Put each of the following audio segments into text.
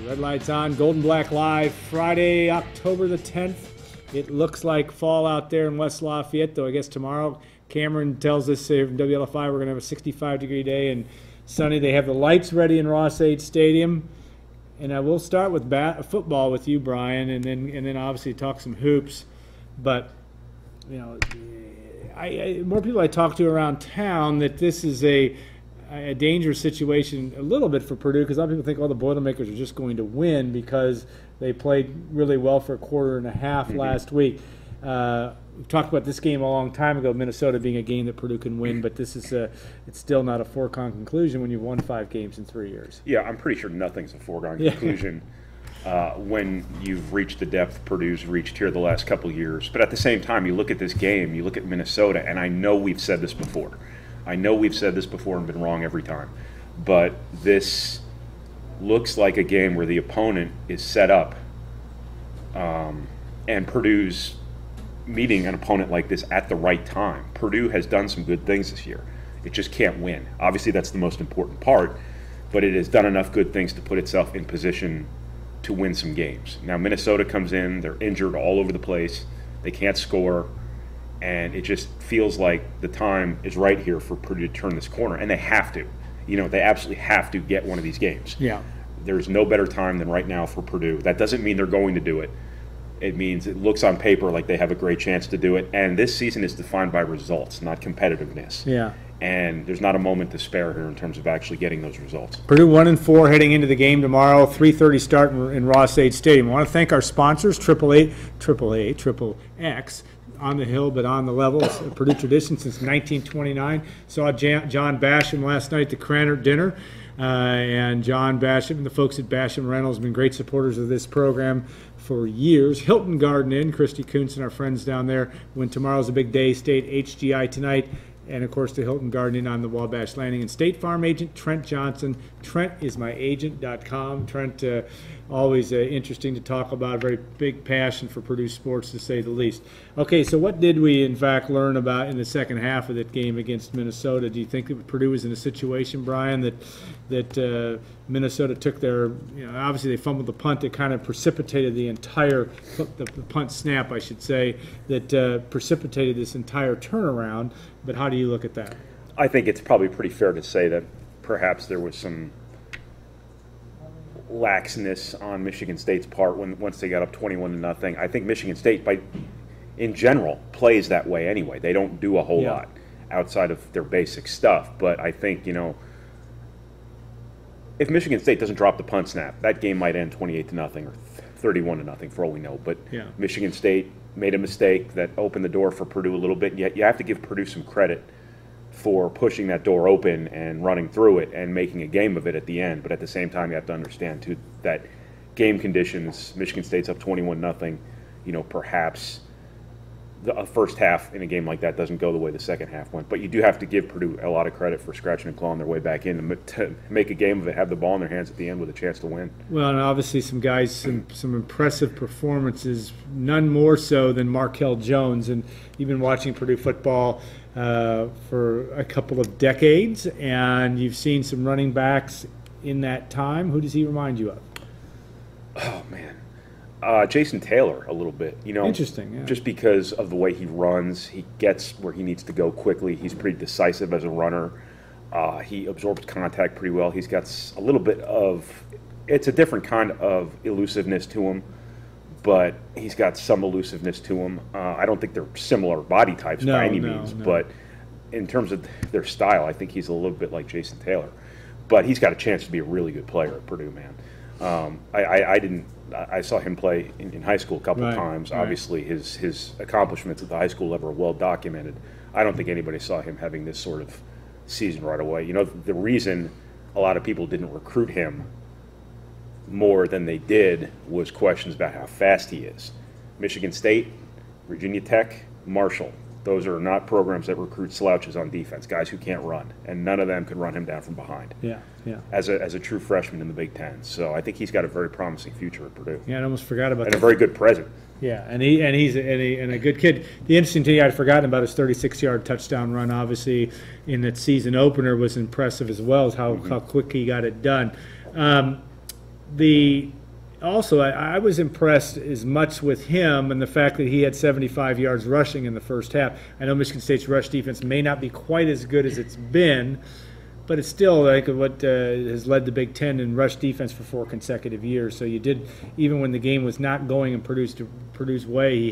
Red lights on, Golden Black Live, Friday, October the 10th. It looks like fall out there in West Lafayette, though I guess tomorrow, Cameron tells us from WLFI we're going to have a 65-degree day and sunny. They have the lights ready in Ross-Ade Stadium. And I will start with football with you, Brian, and then obviously talk some hoops. But, you know, more people I talk to around town that this is a dangerous situation a little bit for Purdue, because a lot of people think, the Boilermakers are just going to win because they played really well for a quarter and a half last week. We've talked about this game a long time ago, Minnesota being a game that Purdue can win, but this is it's still not a foregone conclusion when you've won 5 games in 3 years. Yeah, I'm pretty sure nothing's a foregone conclusion when you've reached the depth Purdue's reached here the last couple of years. But at the same time, you look at this game, you look at Minnesota, and I know we've said this before. And been wrong every time. But this looks like a game where the opponent is set up, and Purdue's meeting an opponent like this at the right time. Purdue has done some good things this year. It just can't win. Obviously, that's the most important part, but it has done enough good things to put itself in position to win some games. Now, Minnesota comes in, they're injured all over the place, they can't score, and it just feels like the time is right here for Purdue to turn this corner, and they have to. They absolutely have to get one of these games. Yeah. There's no better time than right now for Purdue. That doesn't mean they're going to do it. It means it looks on paper like they have a great chance to do it, and this season is defined by results, not competitiveness. Yeah. And there's not a moment to spare here in terms of actually getting those results. Purdue 1-4 heading into the game tomorrow, 3:30 start in Ross-Ade Stadium. I want to thank our sponsors, Triple X, on the hill but on the level. It's a Purdue tradition since 1929. Saw John Basham last night at the Cranert dinner. And John Basham and the folks at Basham Reynolds have been great supporters of this program for years. Hilton Garden Inn, Christy Kuntz and our friends down there. When tomorrow's a big day, State HGI tonight. And, of course, the Hilton Garden Inn on the Wabash Landing. And State Farm agent Trent Johnson, TrentIsMyAgent.com. Trent, always interesting to talk about, very big passion for Purdue sports, to say the least. Okay, so what did we, in fact, learn about in the second half of that game against Minnesota? Do you think that Purdue was in a situation, Brian, that Minnesota took their, obviously they fumbled the punt that kind of precipitated the punt snap, I should say, that precipitated this entire turnaround. But how do you look at that? I think it's probably pretty fair to say that perhaps there was some laxness on Michigan State's part once they got up 21-0. I think Michigan State, in general, plays that way anyway. They don't do a whole lot outside of their basic stuff. But I think, if Michigan State doesn't drop the punt snap, that game might end 28-0 or 31-0 for all we know. But Michigan State made a mistake that opened the door for Purdue a little bit. Yet you have to give Purdue some credit for pushing that door open and running through it and making a game of it at the end. But at the same time, you have to understand, too, that game conditions, Michigan State's up 21-0, perhaps the first half in a game like that doesn't go the way the second half went. But you do have to give Purdue a lot of credit for scratching and clawing their way back in to make a game of it, have the ball in their hands at the end with a chance to win. Well, and obviously some guys, some impressive performances, none more so than Markel Jones. And you've been watching Purdue football for a couple of decades, and you've seen some running backs in that time. Who does he remind you of? Oh, man. Jason Taylor, a little bit. Interesting, yeah. Just because of the way he runs, he gets where he needs to go quickly. He's pretty decisive as a runner. He absorbs contact pretty well. He's got a little bit of – it's a different kind of elusiveness to him, but he's got some elusiveness to him. I don't think they're similar body types by any means, but in terms of their style, I think he's a little bit like Jason Taylor. But he's got a chance to be a really good player at Purdue, man. I saw him play in high school a couple of times. Right. Obviously, his accomplishments at the high school level are well documented. I don't think anybody saw him having this sort of season right away. The reason a lot of people didn't recruit him more than they did was questions about how fast he is. Michigan State, Virginia Tech, Marshall. Those are not programs that recruit slouches on defense, guys who can't run, and none of them could run him down from behind. Yeah. As a true freshman in the Big Ten, so I think he's got a very promising future at Purdue. Yeah, I almost forgot about that. And a very good present. Yeah, and he's a good kid. The interesting thing I'd forgotten about his 36-yard touchdown run, obviously in that season opener, was impressive as well as how quick he got it done. Also, I was impressed as much with him and the fact that he had 75 yards rushing in the first half. I know Michigan State's rush defense may not be quite as good as it's been, but it's still like what has led the Big Ten in rush defense for 4 consecutive years. So you did, even when the game was not going in Purdue's way, he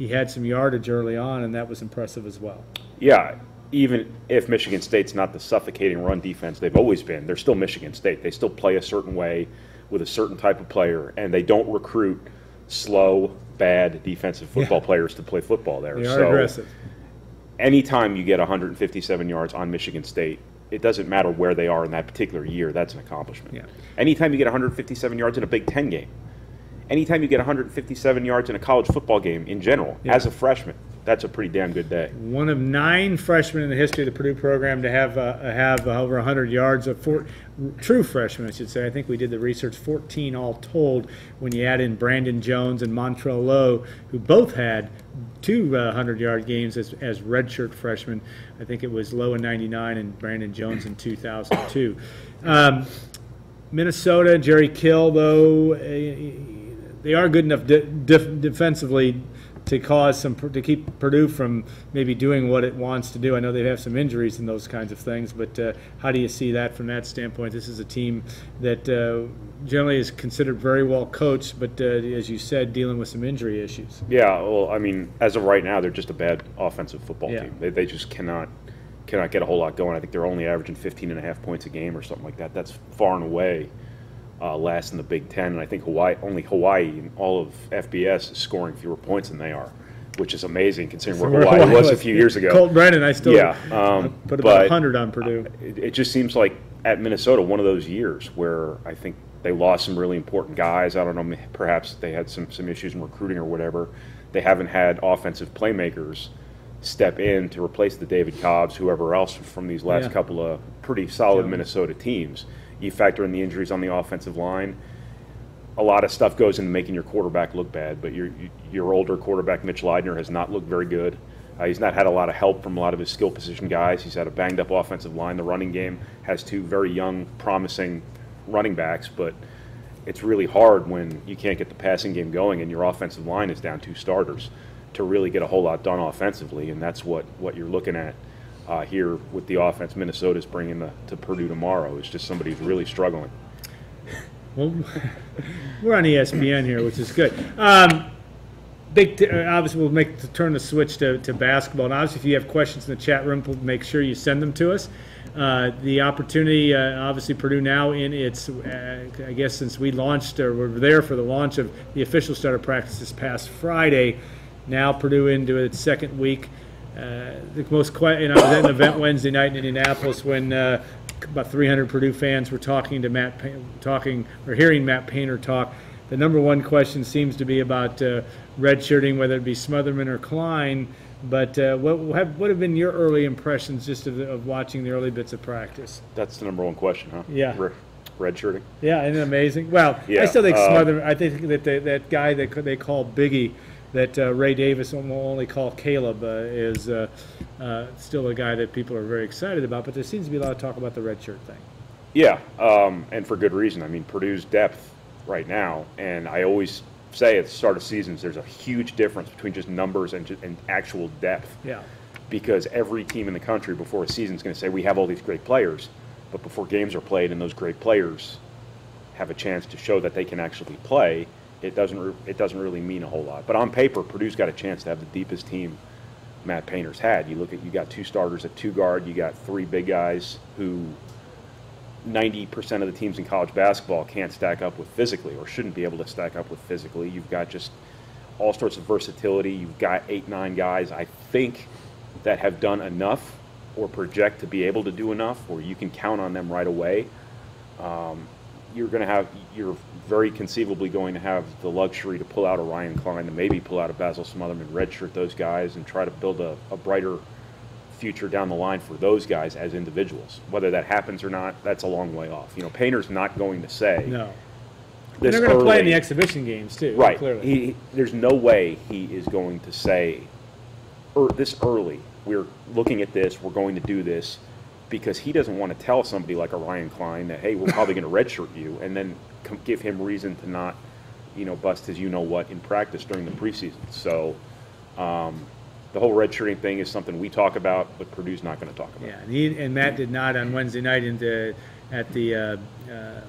had some yardage early on, and that was impressive as well. Yeah, even if Michigan State's not the suffocating run defense they've always been, they're still Michigan State. They still play a certain way with a certain type of player, and they don't recruit slow, bad defensive football players to play football there. They are aggressive. Anytime you get 157 yards on Michigan State, it doesn't matter where they are in that particular year. That's an accomplishment. Yeah. Anytime you get 157 yards in a Big Ten game, anytime you get 157 yards in a college football game in general, as a freshman, that's a pretty damn good day. One of 9 freshmen in the history of the Purdue program to have over 100 yards of true freshmen, I should say. I think we did the research, 14 all told when you add in Brandon Jones and Montrell Lowe, who both had 2 100-yard games as redshirt freshmen. I think it was Lowe in 99 and Brandon Jones in 2002. Minnesota, Jerry Kill, though, they are good enough defensively to keep Purdue from maybe doing what it wants to do. I know they have some injuries and those kinds of things, but how do you see that from that standpoint? This is a team that generally is considered very well coached, but as you said, dealing with some injury issues. Yeah, well, I mean, as of right now, they're just a bad offensive football team. They just cannot get a whole lot going. I think they're only averaging 15.5 points a game or something like that. That's far and away last in the Big Ten, and I think only Hawaii in all of FBS is scoring fewer points than they are, which is amazing considering where Hawaii was a few years ago. Colt Brennan, I still put about 100 on Purdue. It just seems like at Minnesota, one of those years where I think they lost some really important guys. I don't know, perhaps they had some issues in recruiting or whatever. They haven't had offensive playmakers step in to replace the David Cobbs, whoever else from these last couple of pretty solid Minnesota teams. You factor in the injuries on the offensive line, a lot of stuff goes into making your quarterback look bad, but your older quarterback, Mitch Leidner, has not looked very good. He's not had a lot of help from a lot of his skill position guys. He's had a banged-up offensive line. The running game has 2 very young, promising running backs, but it's really hard when you can't get the passing game going and your offensive line is down 2 starters to really get a whole lot done offensively, and that's what you're looking at here with the offense Minnesota's bringing to Purdue tomorrow. It's just somebody who's really struggling. Well, we're on ESPN here, which is good. Obviously, we'll turn the switch to basketball. And obviously, if you have questions in the chat room, make sure you send them to us. The opportunity, obviously, Purdue now in its, I guess since we launched or were there for the launch of the official start of practice this past Friday, now Purdue into its 2nd week. The most I was at an event Wednesday night in Indianapolis when about 300 Purdue fans were hearing Matt Painter talk. The number one question seems to be about redshirting, whether it be Smotherman or Klein. But what have been your early impressions just of watching the early bits of practice? That's the number one question, huh? Yeah. Redshirting. Yeah, isn't it amazing? Well, I still think Smotherman. I think that that guy that they call Biggie, that Ray Davis will only call Caleb, is still a guy that people are very excited about. But there seems to be a lot of talk about the redshirt thing. Yeah, and for good reason. I mean, Purdue's depth right now, and I always say at the start of seasons there's a huge difference between just numbers and actual depth. Yeah. Because every team in the country before a season is going to say we have all these great players, but before games are played and those great players have a chance to show that they can actually play, it doesn't really mean a whole lot. But on paper, Purdue's got a chance to have the deepest team Matt Painter's had. You got 2 starters at 2 guard, you got 3 big guys who 90% of the teams in college basketball can't stack up with physically or shouldn't be able to stack up with physically. You've got just all sorts of versatility. You've got 8, 9 guys, I think, that have done enough or project to be able to do enough where you can count on them right away. You're very conceivably going to have the luxury to pull out a Ryan Klein, to maybe pull out a Basil Smotherman, redshirt those guys, and try to build a brighter future down the line for those guys as individuals. Whether that happens or not, that's a long way off. Painter's not going to say. No. They're going to play in the exhibition games too. Right. Clearly. There's no way he is going to say, this early, we're looking at this, we're going to do this, because he doesn't want to tell somebody like a Ryan Klein that, hey, we're probably going to redshirt you, and then give him reason to not, bust his you-know-what in practice during the preseason. So the whole redshirting thing is something we talk about, but Purdue's not going to talk about. Yeah, and Matt did not on Wednesday night at the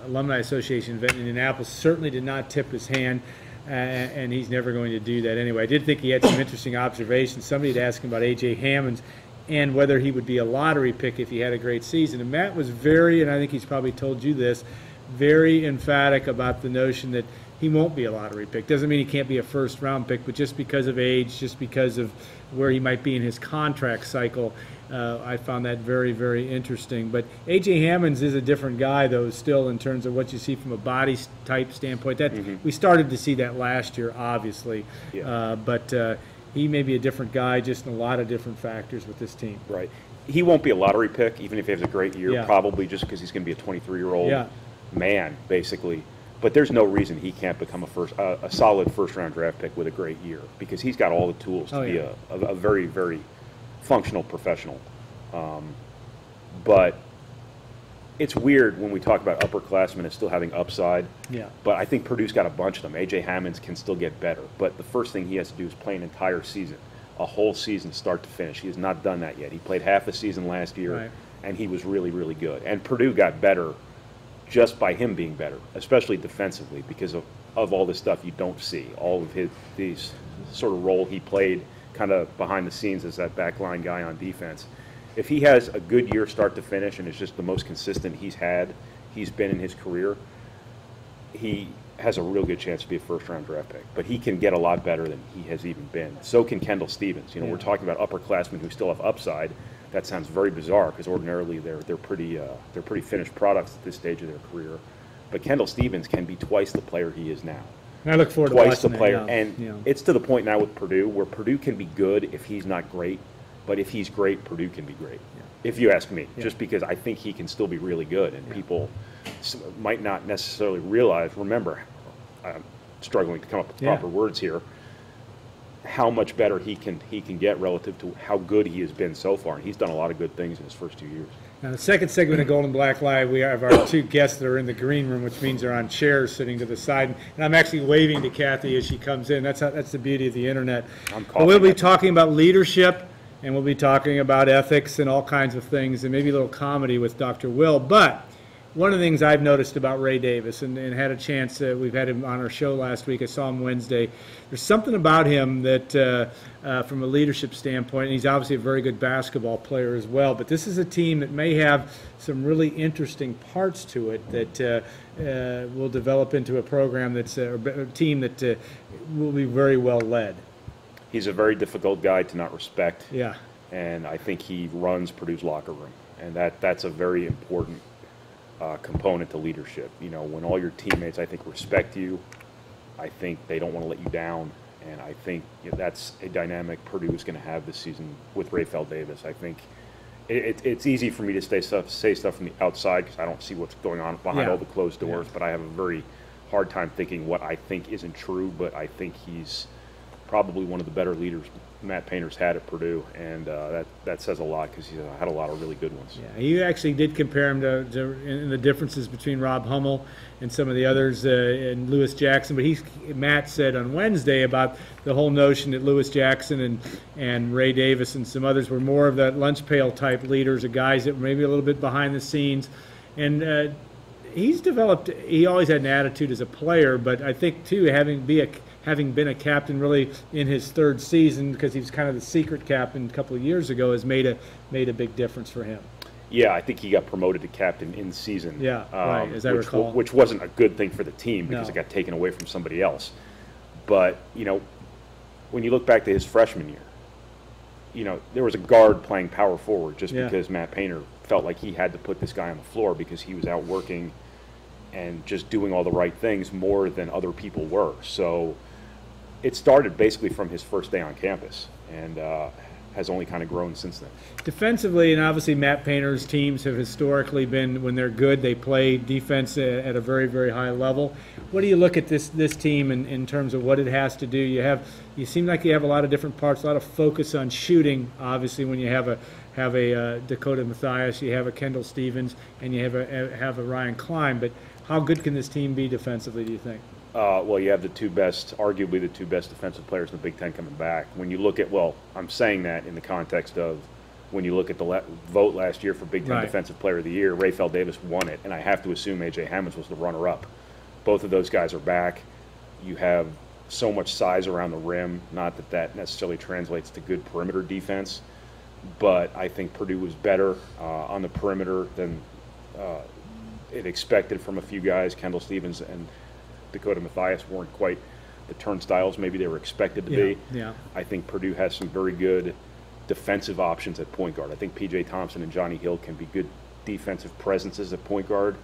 Alumni Association event in Indianapolis. Certainly did not tip his hand, and he's never going to do that anyway. I did think he had some interesting observations. Somebody had asked him about A.J. Hammons and whether he would be a lottery pick if he had a great season. And Matt was very, and I think he's probably told you this, very emphatic about the notion that he won't be a lottery pick. Doesn't mean he can't be a first-round pick, but just because of age, just because of where he might be in his contract cycle, I found that very, very interesting. But A.J. Hammons is a different guy, though, still in terms of what you see from a body type standpoint. That we started to see that last year, obviously. Yeah. But he may be a different guy just in a lot of different factors with this team. Right. He won't be a lottery pick, even if he has a great year, Yeah. probably just because he's going to be a 23-year-old Yeah. man, basically. But there's no reason he can't become a solid first-round draft pick with a great year, because he's got all the tools to be a very, very functional professional. But it's weird when we talk about upperclassmen as still having upside. Yeah. But I think Purdue's got a bunch of them. A.J. Hammons can still get better. But the first thing he has to do is play an entire season, a whole season start to finish. He has not done that yet. He played half a season last year, Right. and he was really, really good. And Purdue got better just by him being better, especially defensively, because of all this stuff you don't see. All of these sort of role he played kind of behind the scenes as that backline guy on defense. If he has a good year start to finish and is just the most consistent he's been in his career, he has a real good chance to be a first-round draft pick. But he can get a lot better than he has even been. So can Kendall Stevens. We're talking about upperclassmen who still have upside. That sounds very bizarre because ordinarily they're pretty finished products at this stage of their career. But Kendall Stevens can be twice the player he is now. And I look forward to Twice watching the player. that, And it's to the point now with Purdue where Purdue can be good if he's not great. But if he's great, Purdue can be great, if you ask me, just because I think he can still be really good. And people might not necessarily realize, remember, I'm struggling to come up with the proper words here, how much better he can get relative to how good he has been so far. And he's done a lot of good things in his first 2 years. Now, the second segment of Golden Black Live, we have our two guests that are in the green room, which means they're on chairs sitting to the side. And I'm actually waving to Kathy as she comes in. That's the beauty of the internet. But we'll be talking about leadership, and we'll be talking about ethics and all kinds of things, and maybe a little comedy with Dr. Will. But one of the things I've noticed about Ray Davis, and had a chance, we've had him on our show last week, I saw him Wednesday, there's something about him that, from a leadership standpoint, and he's obviously a very good basketball player as well, but this is a team that may have some really interesting parts to it that will develop into a program that's a team that will be very well led. He's a very difficult guy to not respect. Yeah. And I think he runs Purdue's locker room. And that's a very important component to leadership. When all your teammates, I think, respect you, I think they don't want to let you down. And I think that's a dynamic Purdue is going to have this season with Raphael Davis. I think it's easy for me to say stuff from the outside because I don't see what's going on behind all the closed doors. But I have a very hard time thinking what I think isn't true. But I think he's probably one of the better leaders Matt Painter's had at Purdue, and that says a lot because he's had a lot of really good ones. Yeah, he actually did compare him to in the differences between Rob Hummel and some of the others and Lewis Jackson. But Matt said on Wednesday about the whole notion that Lewis Jackson and Ray Davis and some others were more of that lunch pail type leaders, of guys that were maybe a little bit behind the scenes, and he's developed. He always had an attitude as a player, but I think too having been a captain really in his third season, because he was kind of the secret captain a couple of years ago, has made a big difference for him. Yeah, I think he got promoted to captain in season. Yeah, right, as I recall. Which wasn't a good thing for the team because it got taken away from somebody else. But, when you look back to his freshman year, there was a guard playing power forward just because Matt Painter felt like he had to put this guy on the floor because he was out working and just doing all the right things more than other people were. So it started basically from his first day on campus and has only kind of grown since then. Defensively, and obviously Matt Painter's teams have historically been, when they're good, they play defense at a very, very high level. What do you look at this team in terms of what it has to do? You seem like you have a lot of different parts, a lot of focus on shooting, obviously, when you have a Dakota Mathias, you have a Kendall Stevens, and you have a Ryan Klein. But How good can this team be defensively, do you think? Well, you have arguably the two best defensive players in the Big Ten coming back. When you look at, well, I'm saying that in the context of when you look at the vote last year for Big Ten Defensive Player of the Year, Rafael Davis won it, and I have to assume A.J. Hammonds was the runner-up. Both of those guys are back. You have so much size around the rim, not that that necessarily translates to good perimeter defense, but I think Purdue was better on the perimeter than it expected from a few guys. Kendall Stevens and Dakota Mathias weren't quite the turnstiles maybe they were expected to be. Yeah. I think Purdue has some very good defensive options at point guard. I think P.J. Thompson and Johnny Hill can be good defensive presences at point guard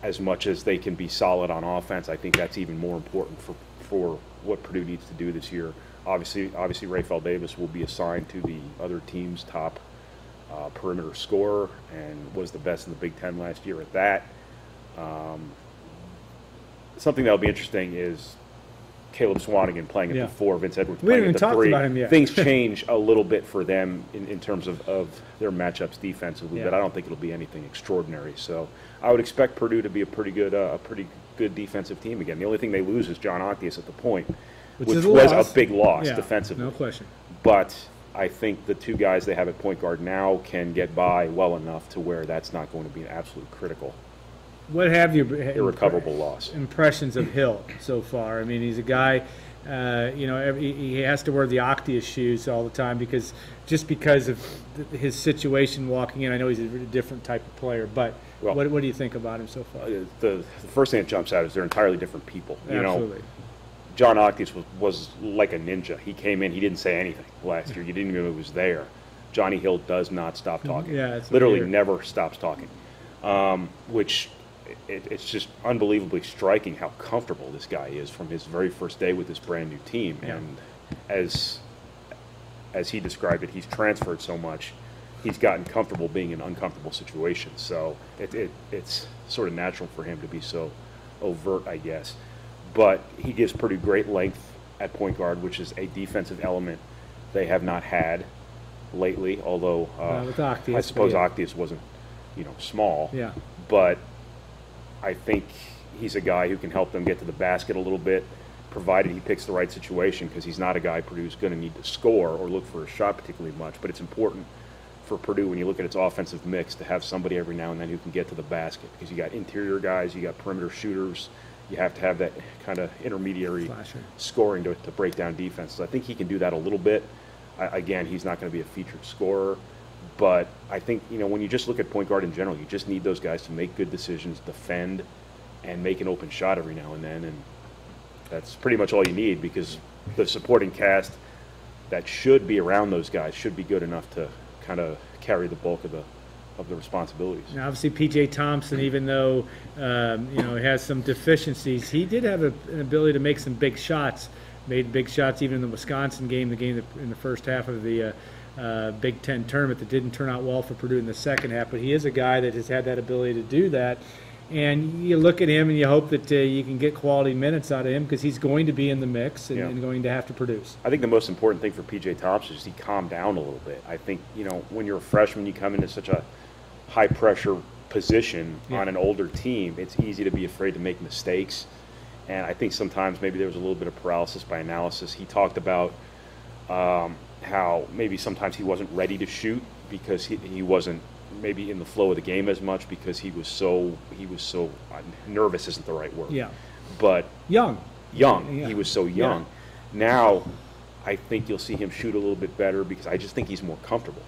as much as they can be solid on offense. I think that's even more important for what Purdue needs to do this year. Obviously, Rafael Davis will be assigned to the other team's top perimeter scorer and was the best in the Big Ten last year at that. Something that will be interesting is Caleb Swanigan playing at the 4, Vince Edwards playing at the 3. We haven't talked about him yet. Things change a little bit for them in terms of their matchups defensively, but I don't think it'll be anything extraordinary. So I would expect Purdue to be a pretty good defensive team again. The only thing they lose is John Octius at the point, which was a big loss defensively. No question. But I think the two guys they have at point guard now can get by well enough to where that's not going to be an absolute critical. What have you irrecoverable loss impressions of Hill so far? I mean, he's a guy, he has to wear the Octius shoes all the time because of his situation walking in. I know he's a different type of player, but what do you think about him so far? The first thing that jumps out is they're entirely different people. Absolutely. John Octius was like a ninja. He came in, he didn't say anything last year. You didn't even know he was there. Johnny Hill does not stop talking. Literally never stops talking, which it's just unbelievably striking how comfortable this guy is from his very first day with this brand new team. And as he described it, he's transferred so much, he's gotten comfortable being in uncomfortable situations. So it's sort of natural for him to be so overt, I guess. But he gives Purdue great length at point guard, which is a defensive element they have not had lately, although with Octius, I suppose Octius wasn't, small. Yeah. But I think he's a guy who can help them get to the basket a little bit, provided he picks the right situation, because he's not a guy Purdue's going to need to score or look for a shot particularly much. But it's important for Purdue, when you look at its offensive mix, to have somebody every now and then who can get to the basket, because you got interior guys, you got perimeter shooters. You have to have that kind of intermediary scoring to break down defenses. I think he can do that a little bit. Again, he's not going to be a featured scorer. But I think, when you just look at point guard in general, you just need those guys to make good decisions, defend, and make an open shot every now and then. And that's pretty much all you need, because the supporting cast that should be around those guys should be good enough to kind of carry the bulk of the responsibilities. Now, obviously, P.J. Thompson, even though he has some deficiencies, he did have an ability to make some big shots. Made big shots even in the Wisconsin game, in the first half of the Big Ten tournament that didn't turn out well for Purdue in the second half. But he is a guy that has had that ability to do that. And you look at him and you hope that you can get quality minutes out of him, because he's going to be in the mix and going to have to produce. I think the most important thing for P.J. Thompson is he calmed down a little bit. I think, when you're a freshman, you come into such a high-pressure position on an older team, it's easy to be afraid to make mistakes. And I think sometimes maybe there was a little bit of paralysis by analysis. He talked about how maybe sometimes he wasn't ready to shoot because he wasn't maybe in the flow of the game as much, because he was so nervous isn't the right word. Yeah. But young. Yeah. He was so young. Yeah. Now I think you'll see him shoot a little bit better, because I just think he's more comfortable.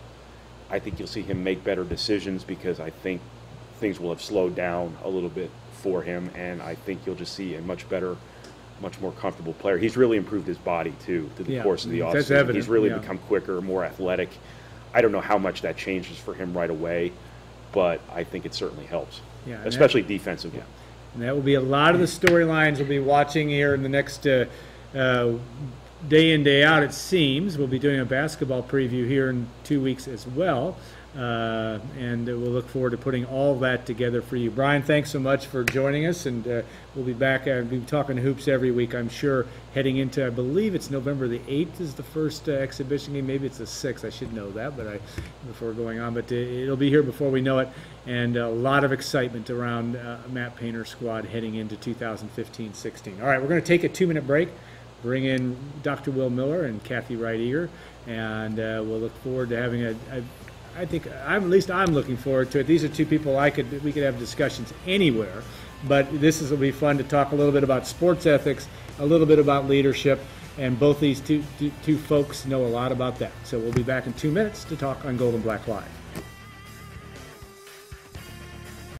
I think you'll see him make better decisions, because I think things will have slowed down a little bit for him, and I think you'll just see a much more comfortable player. He's really improved his body, too, through the course of the offseason. He's really become quicker, more athletic. I don't know how much that changes for him right away, but I think it certainly helps, especially defensively. Yeah. And that will be a lot of the storylines we'll be watching here in the next day in, day out, it seems. We'll be doing a basketball preview here in 2 weeks as well. and we'll look forward to putting all that together for you. Brian, thanks so much for joining us, and we'll be back. We'll be talking hoops every week, I'm sure, heading into, I believe it's November the 8th is the first exhibition game. Maybe it's the 6th. I should know that, before going on. But it'll be here before we know it, and a lot of excitement around Matt Painter's squad heading into 2015-16. All right, we're going to take a 2-minute break, bring in Dr. Will Miller and Kathy Wright-Eager, and we'll look forward to having I think at least I'm looking forward to it. These are two people we could have discussions anywhere, but will be fun to talk a little bit about sports ethics, a little bit about leadership, and both these two folks know a lot about that. So we'll be back in 2 minutes to talk on Gold and Black Live.